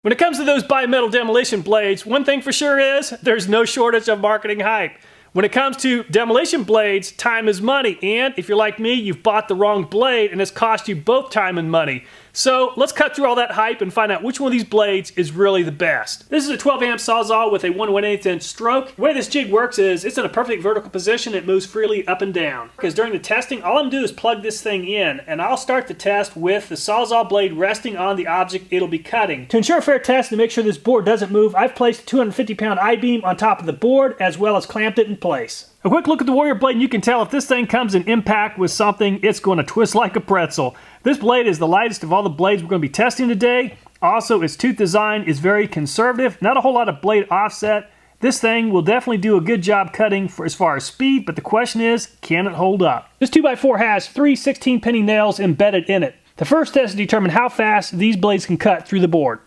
When it comes to those bimetal demolition blades, one thing for sure is there's no shortage of marketing hype. When it comes to demolition blades, time is money, and if you're like me, you've bought the wrong blade and it's cost you both time and money. So let's cut through all that hype and find out which one of these blades is really the best. This is a 12 amp Sawzall with a 1 1/8 inch stroke. The way this jig works is it's in a perfect vertical position. It moves freely up and down. Because during the testing, all I'm gonna do is plug this thing in, and I'll start the test with the Sawzall blade resting on the object it'll be cutting. To ensure a fair test and make sure this board doesn't move, I've placed a 250-pound I-beam on top of the board as well as clamped it in place. A quick look at the Warrior blade and you can tell if this thing comes in impact with something, it's going to twist like a pretzel. This blade is the lightest of all the blades we're going to be testing today. Also, its tooth design is very conservative, not a whole lot of blade offset. This thing will definitely do a good job cutting for as far as speed, but the question is, can it hold up? This 2x4 has 3 16-penny nails embedded in it. The first test is to determine how fast these blades can cut through the board.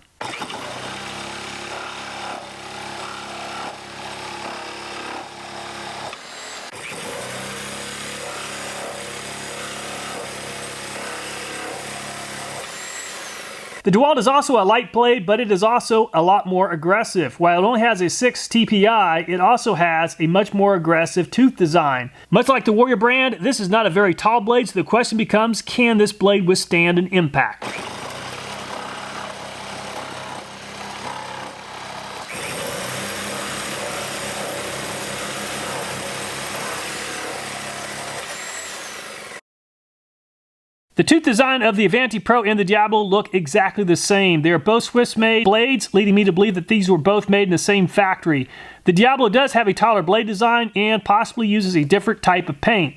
The DeWalt is also a light blade, but it is also a lot more aggressive. While it only has a 6 TPI, it also has a much more aggressive tooth design. Much like the Warrior brand, this is not a very tall blade, so the question becomes, can this blade withstand an impact? The tooth design of the Avanti Pro and the Diablo look exactly the same. They are both Swiss-made blades, leading me to believe that these were both made in the same factory. The Diablo does have a taller blade design and possibly uses a different type of paint.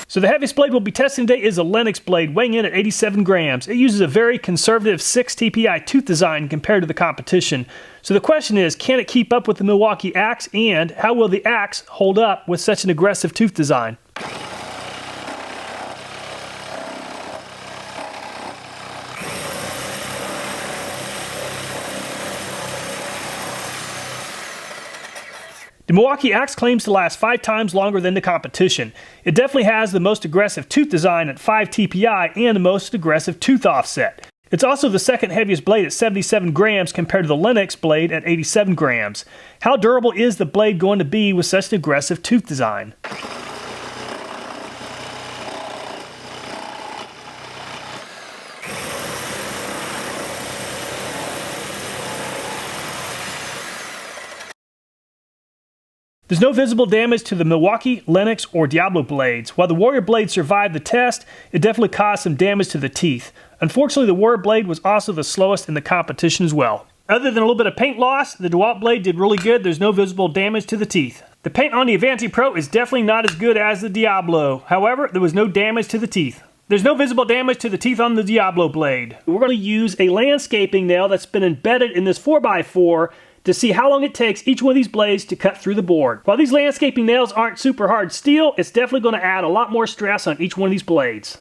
So the heaviest blade we'll be testing today is a Lennox blade, weighing in at 87 grams. It uses a very conservative 6 TPI tooth design compared to the competition. So the question is, can it keep up with the Milwaukee axe, and how will the axe hold up with such an aggressive tooth design? The Milwaukee axe claims to last 5 times longer than the competition. It definitely has the most aggressive tooth design at 5 TPI and the most aggressive tooth offset. It's also the second heaviest blade at 77 grams compared to the Lennox blade at 87 grams. How durable is the blade going to be with such an aggressive tooth design? There's no visible damage to the Milwaukee, Lennox, or Diablo blades. While the Warrior blade survived the test, it definitely caused some damage to the teeth. Unfortunately, the Warrior blade was also the slowest in the competition as well. Other than a little bit of paint loss, the DeWalt blade did really good. There's no visible damage to the teeth. The paint on the Avanti Pro is definitely not as good as the Diablo. However, there was no damage to the teeth. There's no visible damage to the teeth on the Diablo blade. We're going to use a landscaping nail that's been embedded in this 4x4 to see how long it takes each one of these blades to cut through the board. While these landscaping nails aren't super hard steel, it's definitely going to add a lot more stress on each one of these blades.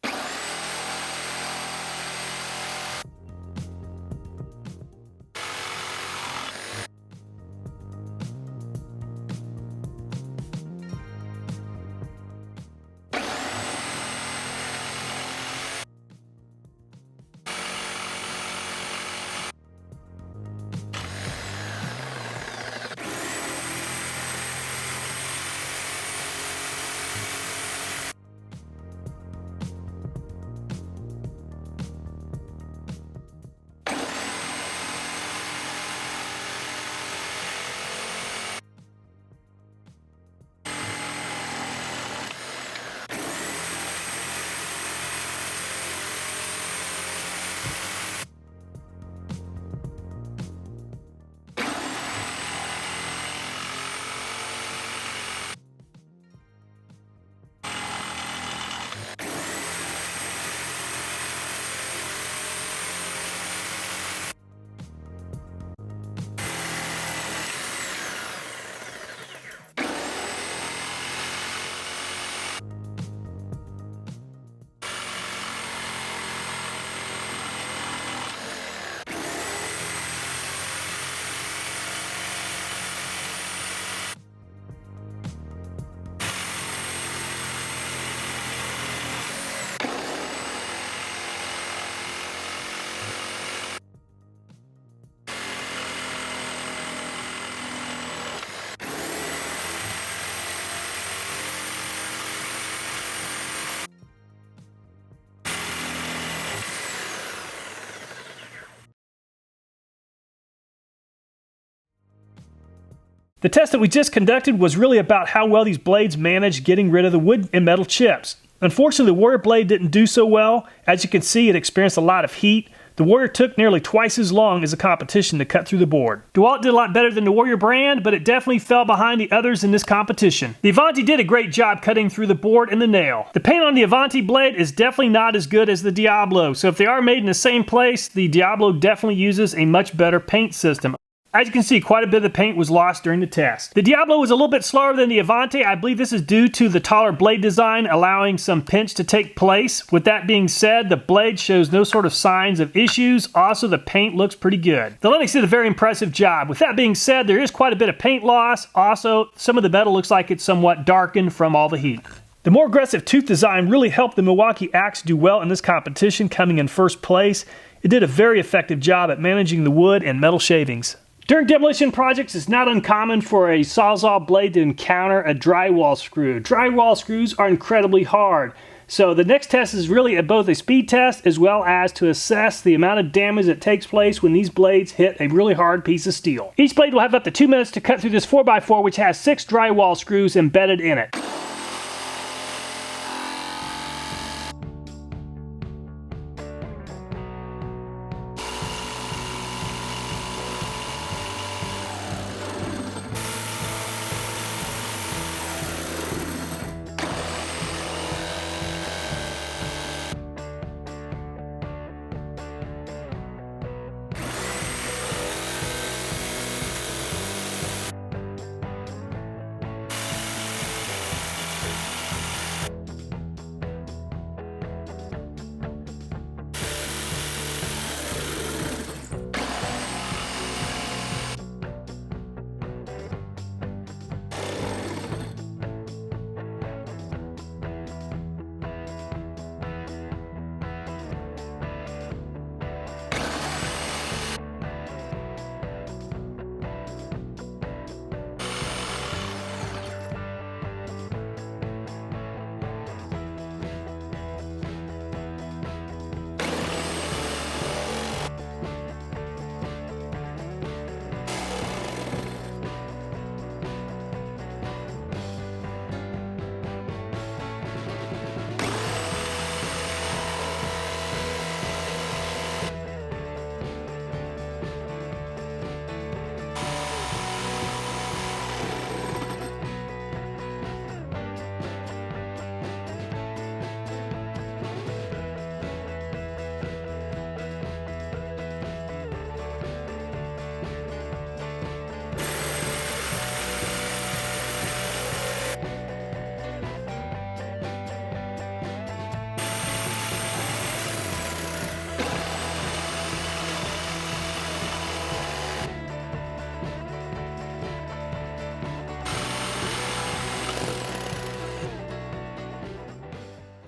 The test that we just conducted was really about how well these blades managed getting rid of the wood and metal chips. Unfortunately, the Warrior blade didn't do so well. As you can see, it experienced a lot of heat. The Warrior took nearly twice as long as the competition to cut through the board. DeWalt did a lot better than the Warrior brand, but it definitely fell behind the others in this competition. The Avanti did a great job cutting through the board and the nail. The paint on the Avanti blade is definitely not as good as the Diablo, so if they are made in the same place, the Diablo definitely uses a much better paint system. As you can see, quite a bit of the paint was lost during the test. The Diablo was a little bit slower than the Avanti. I believe this is due to the taller blade design, allowing some pinch to take place. With that being said, the blade shows no sort of signs of issues. Also, the paint looks pretty good. The Lennox did a very impressive job. With that being said, there is quite a bit of paint loss. Also, some of the metal looks like it's somewhat darkened from all the heat. The more aggressive tooth design really helped the Milwaukee Axe do well in this competition, coming in first place. It did a very effective job at managing the wood and metal shavings. During demolition projects, it's not uncommon for a Sawzall blade to encounter a drywall screw. Drywall screws are incredibly hard. So the next test is really both a speed test as well as to assess the amount of damage that takes place when these blades hit a really hard piece of steel. Each blade will have up to 2 minutes to cut through this 4x4, which has 6 drywall screws embedded in it.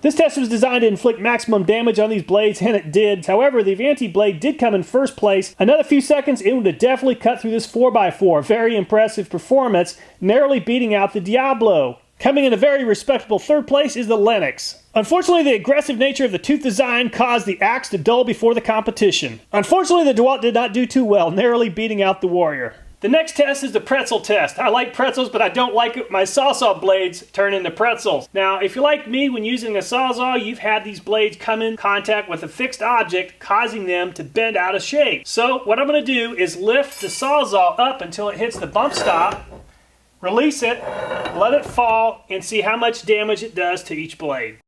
This test was designed to inflict maximum damage on these blades, and it did. However, the Avanti blade did come in first place. Another few seconds, it would have definitely cut through this 4x4. Very impressive performance, narrowly beating out the Diablo. Coming in a very respectable third place is the Lennox. Unfortunately, the aggressive nature of the tooth design caused the Axe to dull before the competition. Unfortunately, the DeWalt did not do too well, narrowly beating out the Warrior. The next test is the Pretzel Test. I like pretzels, but I don't like it. My Sawzall blades turn into pretzels. Now, if you're like me, when using a Sawzall, you've had these blades come in contact with a fixed object, causing them to bend out of shape. So what I'm going to do is lift the Sawzall up until it hits the bump stop, release it, let it fall, and see how much damage it does to each blade.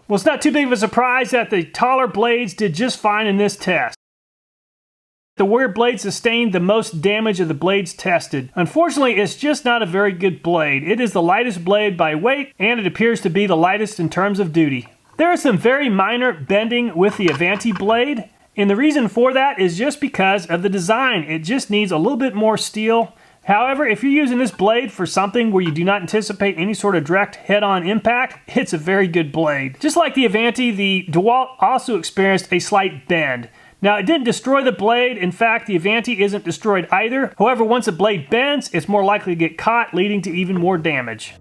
Well, it's not too big of a surprise that the taller blades did just fine in this test. The Warrior blade sustained the most damage of the blades tested. Unfortunately, it's just not a very good blade. It is the lightest blade by weight, and it appears to be the lightest in terms of duty. There is some very minor bending with the Avanti blade, and the reason for that is just because of the design. It just needs a little bit more steel However, if you're using this blade for something where you do not anticipate any sort of direct head-on impact, it's a very good blade. Just like the Avanti, the DeWalt also experienced a slight bend. Now, it didn't destroy the blade. In fact, the Avanti isn't destroyed either. However, once a blade bends, it's more likely to get caught, leading to even more damage.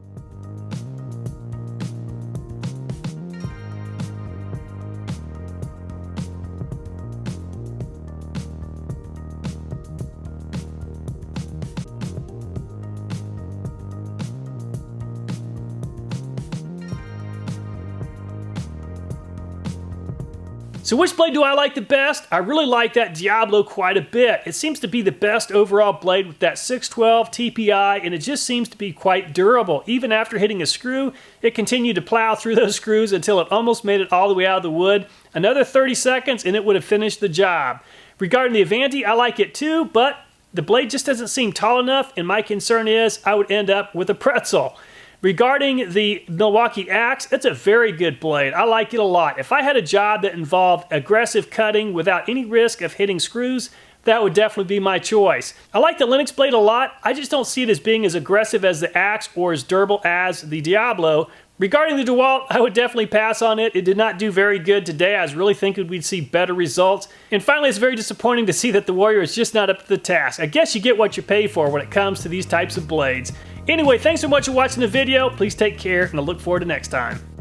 So which blade do I like the best? I really like that Diablo quite a bit. It seems to be the best overall blade with that 612 TPI, and it just seems to be quite durable. Even after hitting a screw, it continued to plow through those screws until it almost made it all the way out of the wood. Another 30 seconds and it would have finished the job. Regarding the Avanti, I like it too, but the blade just doesn't seem tall enough, and my concern is I would end up with a Pretzel. Regarding the Milwaukee axe, it's a very good blade. I like it a lot. If I had a job that involved aggressive cutting without any risk of hitting screws, that would definitely be my choice. I like the Linux blade a lot. I just don't see it as being as aggressive as the axe or as durable as the Diablo. Regarding the DeWalt, I would definitely pass on it. It did not do very good today. I was really thinking we'd see better results. And finally, it's very disappointing to see that the Warrior is just not up to the task. I guess you get what you pay for when it comes to these types of blades. Anyway, thanks so much for watching the video. Please take care, and I look forward to next time.